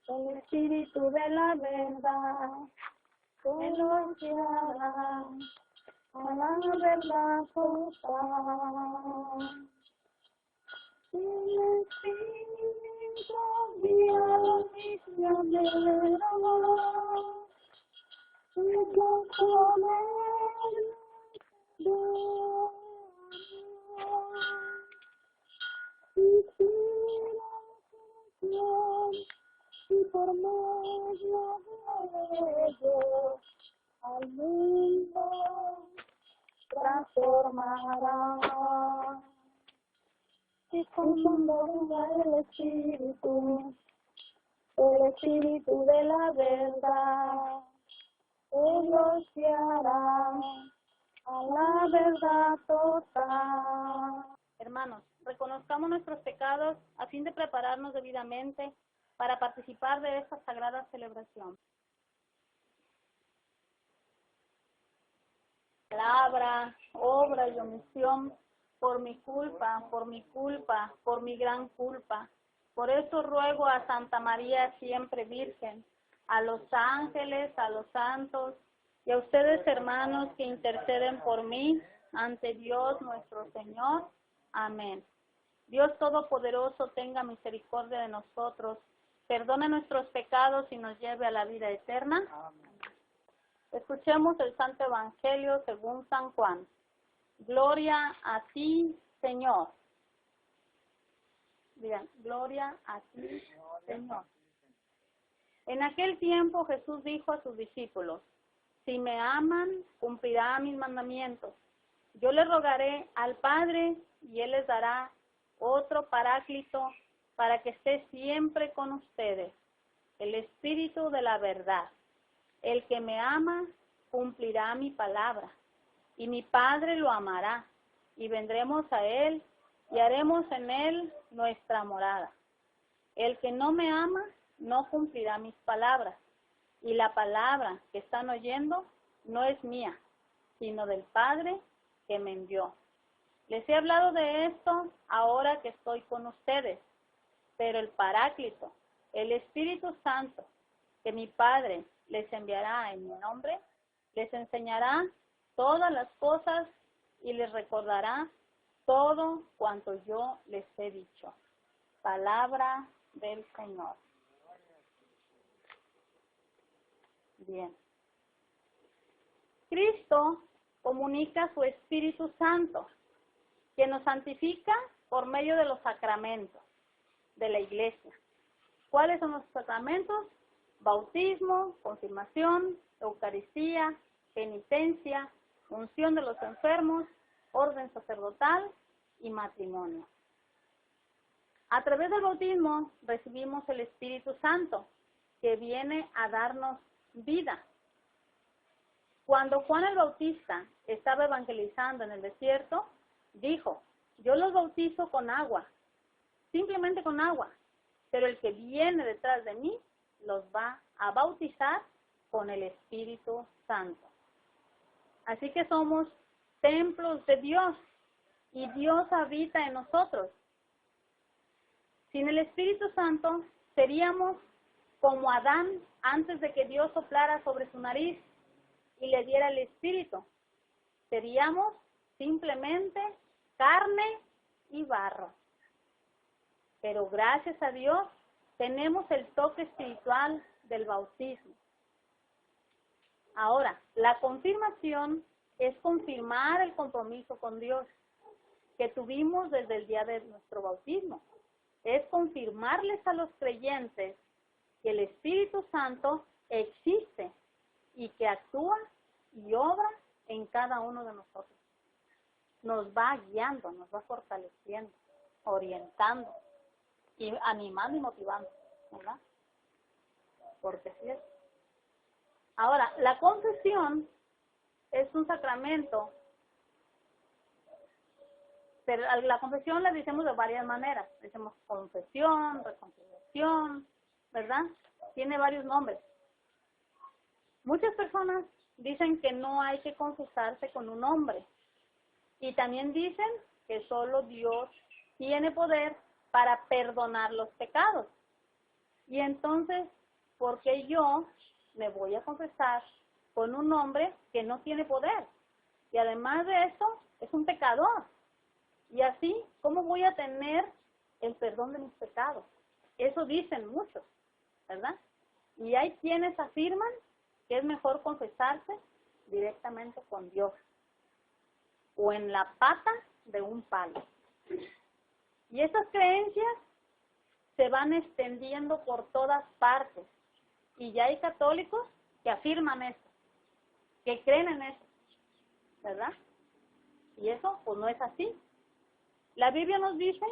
el Espíritu de la verdad, que nos guiará a la verdad total. El Espíritu Dios misionero, y con poder de amor, inspiración, y por medio de ellos al mundo transformará. Y cuando venga el Espíritu de la verdad, Él nos guiará a la verdad total. Hermanos, reconozcamos nuestros pecados a fin de prepararnos debidamente para participar de esta sagrada celebración. Palabra, obra y omisión, por mi culpa, por mi gran culpa. Por eso ruego a Santa María siempre Virgen, a los ángeles, a los santos y a ustedes, hermanos, que interceden por mí ante Dios nuestro Señor. Amén. Dios Todopoderoso tenga misericordia de nosotros, perdone nuestros pecados y nos lleve a la vida eterna. Amén. Escuchemos el Santo Evangelio según San Juan. Gloria a ti, Señor. Digan, gloria a ti, Señor. En aquel tiempo Jesús dijo a sus discípulos, si me aman, cumplirá mis mandamientos. Yo les rogaré al Padre y Él les dará otro Paráclito para que esté siempre con ustedes, el Espíritu de la verdad. El que me ama cumplirá mi palabra, y mi Padre lo amará, y vendremos a Él y haremos en Él nuestra morada. El que no me ama no cumplirá mis palabras, y la palabra que están oyendo no es mía, sino del Padre que me envió. Les he hablado de esto ahora que estoy con ustedes, pero el Paráclito, el Espíritu Santo, que mi Padre les enviará en mi nombre, les enseñará todas las cosas y les recordará todo cuanto yo les he dicho. Palabra del Señor. Bien. Cristo comunica su Espíritu Santo, que nos santifica por medio de los sacramentos de la Iglesia. ¿Cuáles son los sacramentos? Bautismo, confirmación, Eucaristía, penitencia, unción de los enfermos, orden sacerdotal y matrimonio. A través del bautismo recibimos el Espíritu Santo, que viene a darnos vida. Cuando Juan el Bautista estaba evangelizando en el desierto, dijo, yo los bautizo con agua, simplemente con agua, pero el que viene detrás de mí los va a bautizar con el Espíritu Santo. Así que somos templos de Dios y Dios habita en nosotros. Sin el Espíritu Santo seríamos como Adán antes de que Dios soplara sobre su nariz y le diera el Espíritu. Seríamos simplemente carne y barro. Pero gracias a Dios tenemos el toque espiritual del bautismo. Ahora, la confirmación es confirmar el compromiso con Dios que tuvimos desde el día de nuestro bautismo. Es confirmarles a los creyentes que el Espíritu Santo existe y que actúa y obra en cada uno de nosotros. Nos va guiando, nos va fortaleciendo, orientando y animando y motivando, ¿verdad? Porque sí es. Ahora, la confesión es un sacramento, pero a la confesión la decimos de varias maneras. Decimos confesión, reconciliación, ¿verdad? Tiene varios nombres. Muchas personas dicen que no hay que confesarse con un nombre. Y también dicen que solo Dios tiene poder para perdonar los pecados. Y entonces, ¿por qué yo me voy a confesar con un hombre que no tiene poder? Y además de eso, es un pecador. Y así, ¿cómo voy a tener el perdón de mis pecados? Eso dicen muchos, ¿verdad? Y hay quienes afirman que es mejor confesarse directamente con Dios o en la pata de un palo. Y esas creencias se van extendiendo por todas partes. Y ya hay católicos que afirman eso, que creen en eso, ¿verdad? Y eso pues no es así. La Biblia nos dice,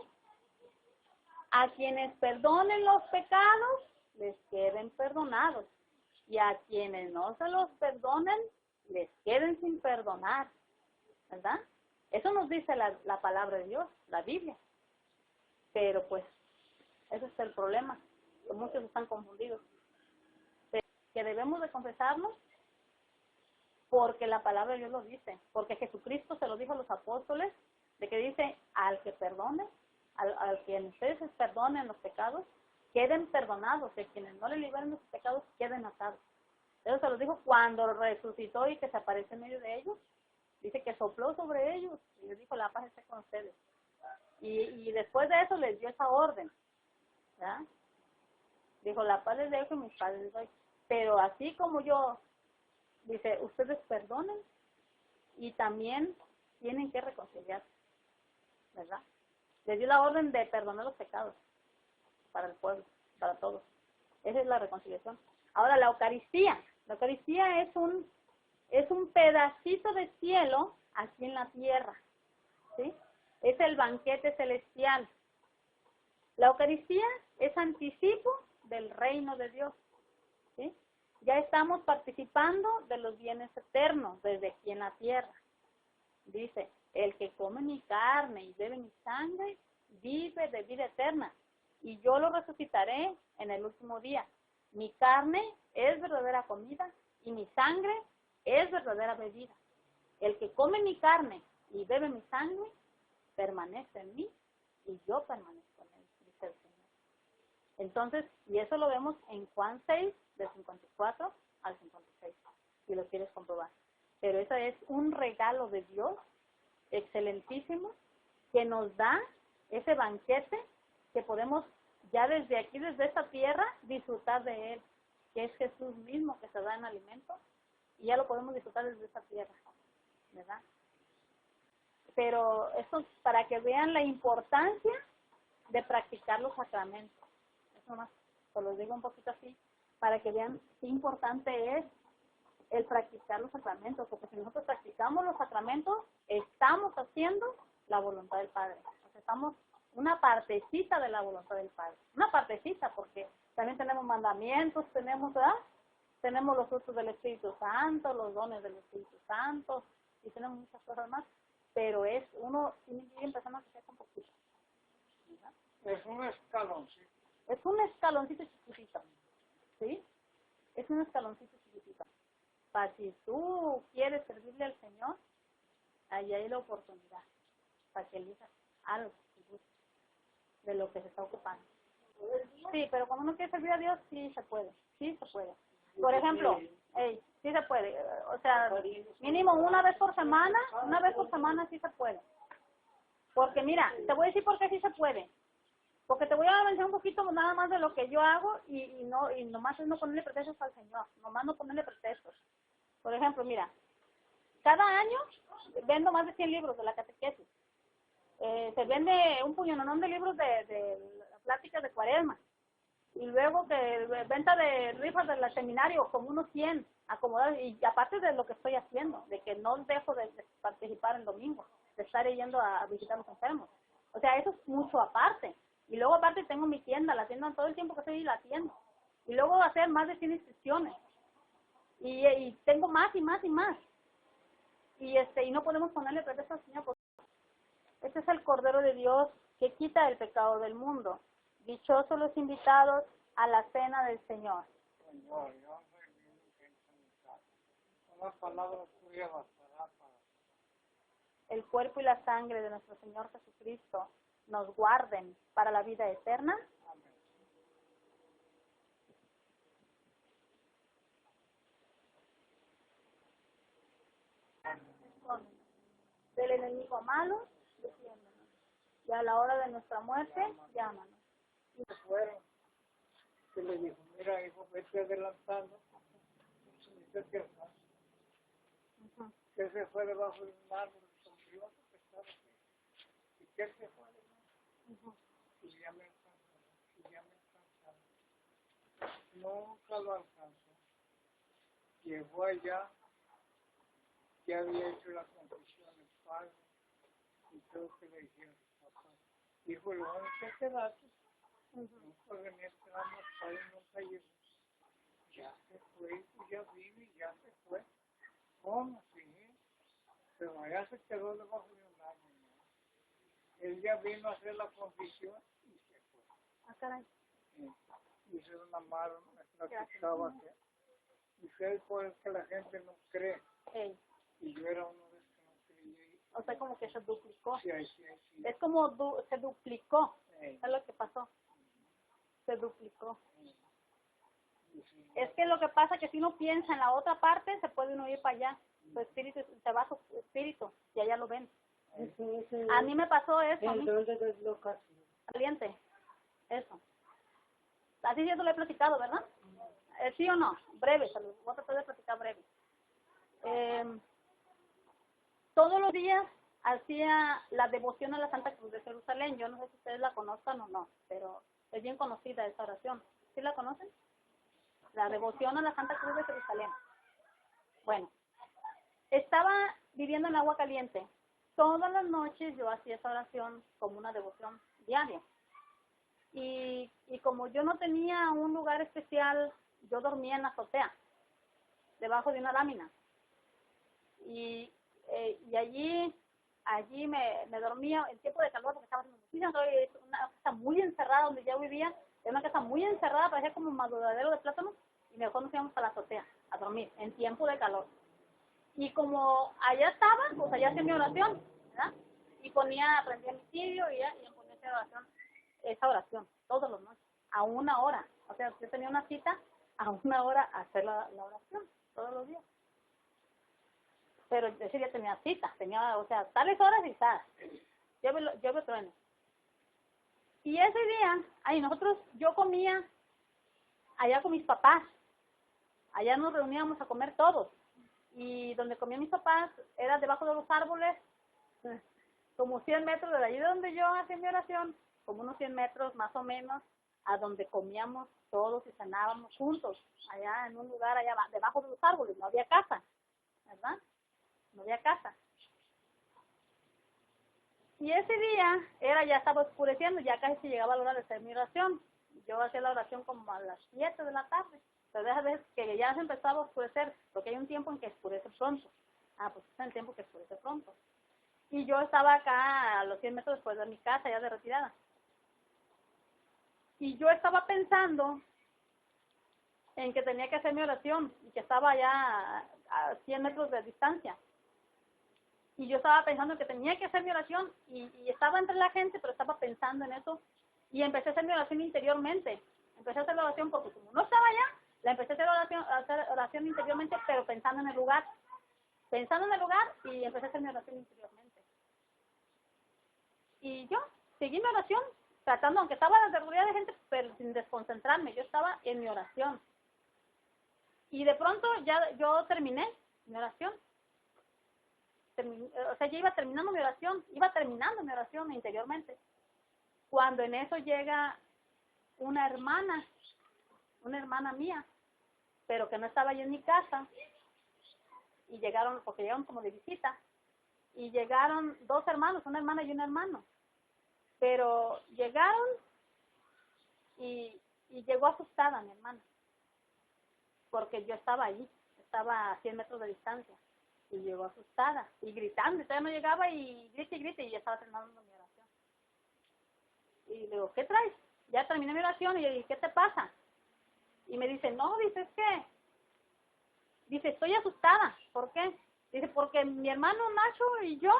a quienes perdonen los pecados, les queden perdonados. Y a quienes no se los perdonen, les queden sin perdonar, ¿verdad? Eso nos dice la palabra de Dios, la Biblia. Pero pues, ese es el problema, que muchos están confundidos. Que debemos de confesarnos porque la palabra de Dios lo dice, porque Jesucristo se lo dijo a los apóstoles, de que dice, al que perdone, al que ustedes perdonen los pecados, queden perdonados, y quienes no le liberen los pecados, queden atados. Eso se lo dijo cuando resucitó y que se apareció en medio de ellos. Dice que sopló sobre ellos y les dijo, la paz esté con ustedes. Y después de eso les dio esa orden, ¿verdad? Dijo, la paz les dejo y mis paz les doy. Pero así como yo, dice, ustedes perdonen y también tienen que reconciliarse, ¿verdad? Les dio la orden de perdonar los pecados para el pueblo, para todos. Esa es la reconciliación. Ahora, la Eucaristía. La Eucaristía es un pedacito de cielo aquí en la tierra, ¿sí? Es el banquete celestial. La Eucaristía es anticipo del reino de Dios, ¿sí? Ya estamos participando de los bienes eternos desde aquí en la tierra. Dice, el que come mi carne y bebe mi sangre, vive de vida eterna, y yo lo resucitaré en el último día. Mi carne es verdadera comida, y mi sangre es verdadera bebida. El que come mi carne y bebe mi sangre, permanece en mí, y yo permanezco en él, dice el Señor. Entonces, y eso lo vemos en Juan 6, del 54 al 56, si lo quieres comprobar. Pero eso es un regalo de Dios, excelentísimo, que nos da ese banquete que podemos ya desde aquí, desde esta tierra, disfrutar de él, que es Jesús mismo que se da en alimento, y ya lo podemos disfrutar desde esta tierra, ¿verdad? Pero eso es para que vean la importancia de practicar los sacramentos. Eso más, se los digo un poquito así, para que vean qué importante es el practicar los sacramentos, porque si nosotros practicamos los sacramentos, estamos haciendo la voluntad del Padre. O sea, estamos una partecita de la voluntad del Padre. Una partecita, porque también tenemos mandamientos, tenemos, ¿verdad? Tenemos los frutos del Espíritu Santo, los dones del Espíritu Santo, y tenemos muchas cosas más, pero es uno tiene que ir empezando a hacer un poquito, ¿verdad? Es un escaloncito. Es un escaloncito chiquitito, ¿sí? Es un escaloncito chiquitito. Para si tú quieres servirle al Señor, ahí hay la oportunidad para que elijas algo de lo que se está ocupando. Sí, pero cuando uno quiere servir a Dios, sí se puede. Por ejemplo, sí se puede. O sea, mínimo una vez por semana sí se puede. Porque mira, te voy a decir por qué sí se puede. Porque te voy a mencionar un poquito nada más de lo que yo hago y nomás es no ponerle pretextos al Señor. Nomás no ponerle pretextos. Por ejemplo, mira, cada año vendo más de 100 libros de la catequesis. Se vende un puñonón de libros de pláticas de Cuaresma. Y luego que venta de rifas del seminario, como unos 100 acomodados. Y aparte de lo que estoy haciendo, de que no dejo de participar el domingo, de estar yendo a visitar a los enfermos. O sea, eso es mucho aparte. Y luego aparte tengo mi tienda, la tienda todo el tiempo que estoy ahí la tienda. Y luego hacer más de 100 inscripciones. Y tengo más y más y más. Y no podemos ponerle pretexto al Señor. Este es el Cordero de Dios que quita el pecado del mundo. Dichosos los invitados a la cena del Señor. Señor, yo soy bien intencionado. Con las palabras tuyas bastará para... El cuerpo y la sangre de nuestro Señor Jesucristo nos guarden para la vida eterna. Del enemigo malo, defiéndonos. Y a la hora de nuestra muerte, llámanos. Se fueron. Se le dijo, mira, hijo, vete adelantando. Dice que que se fue debajo de un árbol sombrío que estaba aquí. Y que se fue y ya me alcanzó. Y ya me alcanzó. Nunca lo alcanzó. Llegó allá, ya había hecho la confesión el padre y todo que le dijeron papá. Dijo, lo único que quedaste, nunca venía esperando al padre, nunca llegó. Ya se fue, ya vive, ya se fue. ¿Cómo? Sí. Pero allá se quedó debajo de un árbol. Él ya vino a hacer la confesión y se fue. Ah, caray. Dice don Amaro, me platicaba que dice por el que la gente no cree. Ey. Y yo era uno de los que no creía. O sea, como que se duplicó. Sí, sí. Es como se duplicó. Sí. Es lo que pasó. Se duplicó. Sí. Es que lo que pasa es que si uno piensa en la otra parte, se puede uno ir para allá. Su espíritu, se va su espíritu y allá lo ven. A mí me pasó eso. Entonces es loca. Valiente. Eso. Así yo te lo he platicado, ¿verdad? ¿Sí o no? Breve, salud. Voy a tratar de platicar breve. Todos los días hacía la devoción a la Santa Cruz de Jerusalén. Yo no sé si ustedes la conozcan o no, pero es bien conocida esa oración. ¿Sí la conocen? La devoción a la Santa Cruz de Jerusalén. Bueno, estaba viviendo en Agua Caliente. Todas las noches yo hacía esa oración como una devoción diaria. Y como yo no tenía un lugar especial, yo dormía en la azotea, debajo de una lámina. Y allí me dormía en tiempo de calor, porque estaba en una casa muy encerrada donde yo vivía. Era una casa muy encerrada, parecía como un maduradero de plátanos, y mejor nos íbamos a la azotea a dormir en tiempo de calor. Y como allá estaba, pues allá hacía mi oración, ¿verdad? Y prendía mi cirio y ponía esa oración, todos los noches, a 1 hora. O sea, yo tenía una cita a 1 hora a hacer la oración, todos los días. Pero ese día tenía cita, o sea, tales horas y tal. Yo me trueno. Y ese día, yo comía allá con mis papás. Allá nos reuníamos a comer todos. Y donde comían mis papás era debajo de los árboles, como 100 metros de allí donde yo hacía mi oración, como unos 100 metros más o menos, a donde comíamos todos y cenábamos juntos, allá en un lugar allá debajo de los árboles. No había casa, ¿verdad? No había casa. Y ese día ya estaba oscureciendo, ya casi se llegaba la hora de hacer mi oración. Yo hacía la oración como a las 7 de la tarde. Pero deja ver que ya se empezaba a oscurecer, porque hay un tiempo en que oscurece pronto. Pues es el tiempo que oscurece pronto. Y yo estaba acá a los 100 metros después de mi casa, ya de retirada. Y yo estaba pensando en que tenía que hacer mi oración y que estaba ya a 100 metros de distancia. Y yo estaba pensando que tenía que hacer mi oración y estaba entre la gente, pero estaba pensando en eso. Y empecé a hacer mi oración interiormente. Empecé a hacer la oración porque como no estaba allá, la empecé a hacer oración interiormente, pero pensando en el lugar. Pensando en el lugar y empecé a hacer mi oración interiormente. Y yo seguí mi oración, tratando, aunque estaba en la seguridad de gente, pero sin desconcentrarme. Yo estaba en mi oración. Y de pronto ya yo terminé mi oración. Yo iba terminando mi oración interiormente. Cuando en eso llega una hermana mía, pero que no estaba allí en mi casa, y porque llegaron como de visita, y llegaron 2 hermanos, una hermana y un hermano, pero llegaron y llegó asustada mi hermana, porque yo estaba allí, estaba a 100 metros de distancia, y llegó asustada, y gritando, y todavía no llegaba, y grite, y ya estaba terminando mi oración. Y le digo, ¿qué traes? Ya terminé mi oración, y le dije, ¿qué te pasa? Y me dice, no, dice, estoy asustada. ¿Por qué? Dice, porque mi hermano Nacho y yo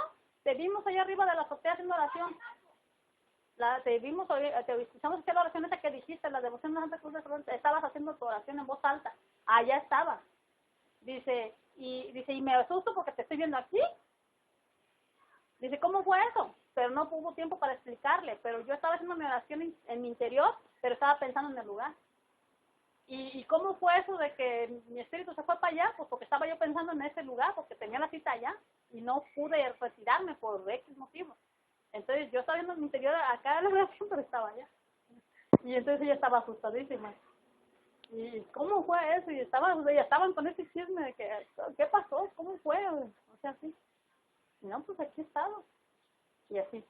te vimos allá arriba de la azotea haciendo oración. te vimos, te escuchamos hacer la oración esa que dijiste, la devoción de Santa Cruz de Jesús, estabas haciendo tu oración en voz alta, allá estabas. Dice, y me asusto porque te estoy viendo aquí. Dice, ¿cómo fue eso? Pero no hubo tiempo para explicarle, pero yo estaba haciendo mi oración en mi interior, pero estaba pensando en el lugar. ¿Y cómo fue eso de que mi espíritu se fue para allá? Pues porque estaba yo pensando en ese lugar, porque tenía la cita allá, y no pude retirarme por X motivos. Entonces yo estaba viendo en mi interior acá en la oración, pero estaba allá. Y entonces ella estaba asustadísima. ¿Y cómo fue eso? Y estaban con ese chisme de que, ¿qué pasó? ¿Cómo fue? O sea, así. Y no, pues aquí estaba. Y así.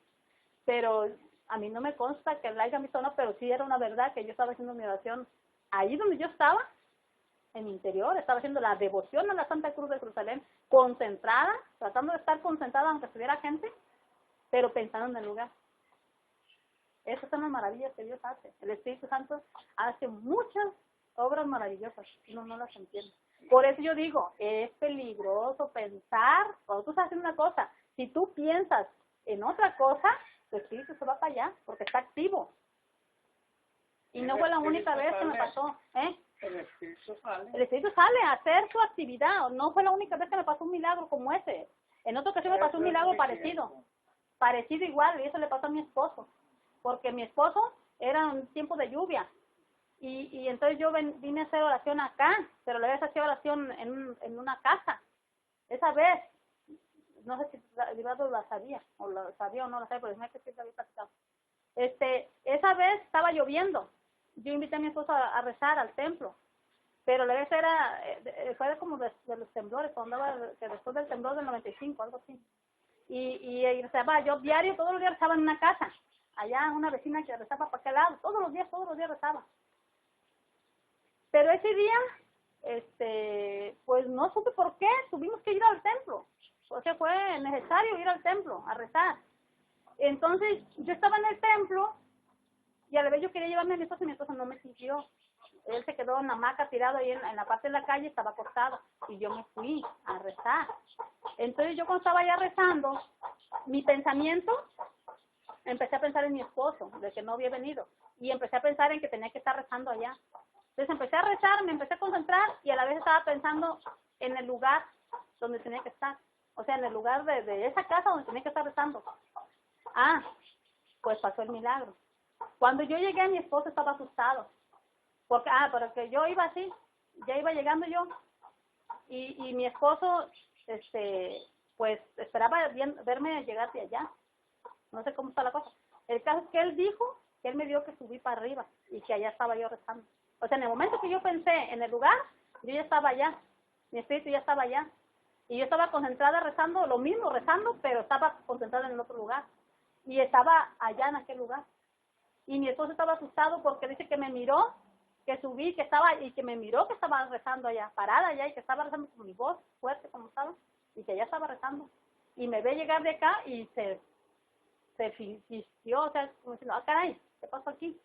Pero a mí no me consta que la haya visto, no, pero sí era una verdad que yo estaba haciendo mi oración ahí donde yo estaba, en mi interior, estaba haciendo la devoción a la Santa Cruz de Jerusalén, concentrada, tratando de estar concentrada aunque estuviera gente, pero pensando en el lugar. Esas son las maravillas que Dios hace. El Espíritu Santo hace muchas obras maravillosas, uno no las entiende. Por eso yo digo, es peligroso pensar, cuando tú estás haciendo una cosa, si tú piensas en otra cosa, tu espíritu se va para allá, porque está activo. Y no fue la única vez que me pasó, ¿eh? El espíritu sale. El espíritu sale a hacer su actividad, no fue la única vez que me pasó un milagro como ese. En otra ocasión me pasó un milagro parecido igual, y eso le pasó a mi esposo, porque mi esposo era un tiempo de lluvia, y entonces yo vine a hacer oración acá, pero la vez hacía oración en una casa. Esa vez, no sé si Librado la sabía, o lo sabía o no lo sabía, pero es que sí lo había platicado. Esa vez estaba lloviendo, yo invité a mi esposo a rezar al templo, pero la vez fue como de los temblores, cuando andaba, que después del temblor del 95, algo así. Y rezaba, yo diario, todos los días rezaba en una casa, allá una vecina que rezaba para aquel lado, todos los días rezaba. Pero ese día, pues no supe por qué, tuvimos que ir al templo, o sea, fue necesario ir al templo a rezar. Entonces, yo estaba en el templo, y a la vez yo quería llevarme a mi esposo no me siguió. Él se quedó en la hamaca tirado ahí en la parte de la calle, estaba acostado, y yo me fui a rezar. Entonces yo cuando estaba allá rezando, mi pensamiento, empecé a pensar en mi esposo, de que no había venido, y empecé a pensar en que tenía que estar rezando allá. Entonces empecé a rezar, me empecé a concentrar, y a la vez estaba pensando en el lugar donde tenía que estar. O sea, en el lugar de esa casa donde tenía que estar rezando. Pues pasó el milagro. Cuando yo llegué, mi esposo estaba asustado. Porque yo iba así, ya iba llegando yo, y mi esposo, pues esperaba verme llegar de allá. No sé cómo está la cosa. El caso es que él dijo que él me vio que subí para arriba y que allá estaba yo rezando. O sea, en el momento que yo pensé en el lugar, yo ya estaba allá, mi espíritu ya estaba allá. Y yo estaba concentrada rezando, lo mismo rezando, pero estaba concentrada en el otro lugar. Y estaba allá en aquel lugar. Y mi esposo estaba asustado porque dice que me miró, que subí, que estaba, y que me miró que estaba rezando allá, parada allá, y que estaba rezando con mi voz fuerte como estaba, y que allá estaba rezando. Y me ve llegar de acá y se fistió, o sea, como diciendo, caray, ¿qué pasó aquí?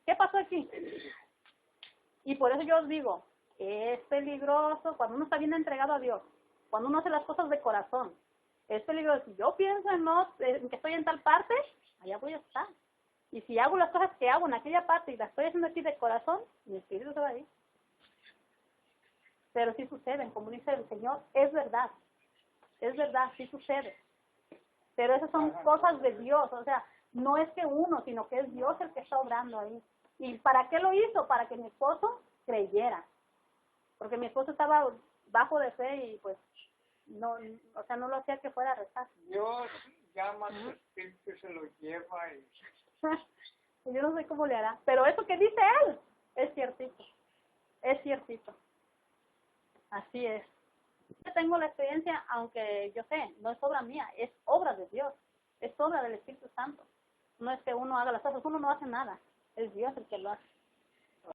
¿Qué pasó aquí? Y por eso yo os digo, es peligroso cuando uno está bien entregado a Dios, cuando uno hace las cosas de corazón. Es peligroso. Si yo pienso en que estoy en tal parte, allá voy a estar. Y si hago las cosas que hago en aquella parte y las estoy haciendo aquí de corazón, mi espíritu se va a ir. Pero sí suceden, como dice el Señor, es verdad, sí sucede. Pero esas son cosas de Dios, o sea, no es que uno, sino que es Dios el que está obrando ahí. ¿Y para qué lo hizo? Para que mi esposo creyera. Porque mi esposo estaba bajo de fe y pues no, o sea, no lo hacía que fuera a rezar. Dios llama a su espíritu y se lo lleva y... Yo no sé cómo le hará, pero eso que dice él es ciertito. Así es. Yo tengo la experiencia, aunque yo sé, no es obra mía, es obra de Dios, es obra del Espíritu Santo. No es que uno haga las cosas, uno no hace nada, es Dios el que lo hace.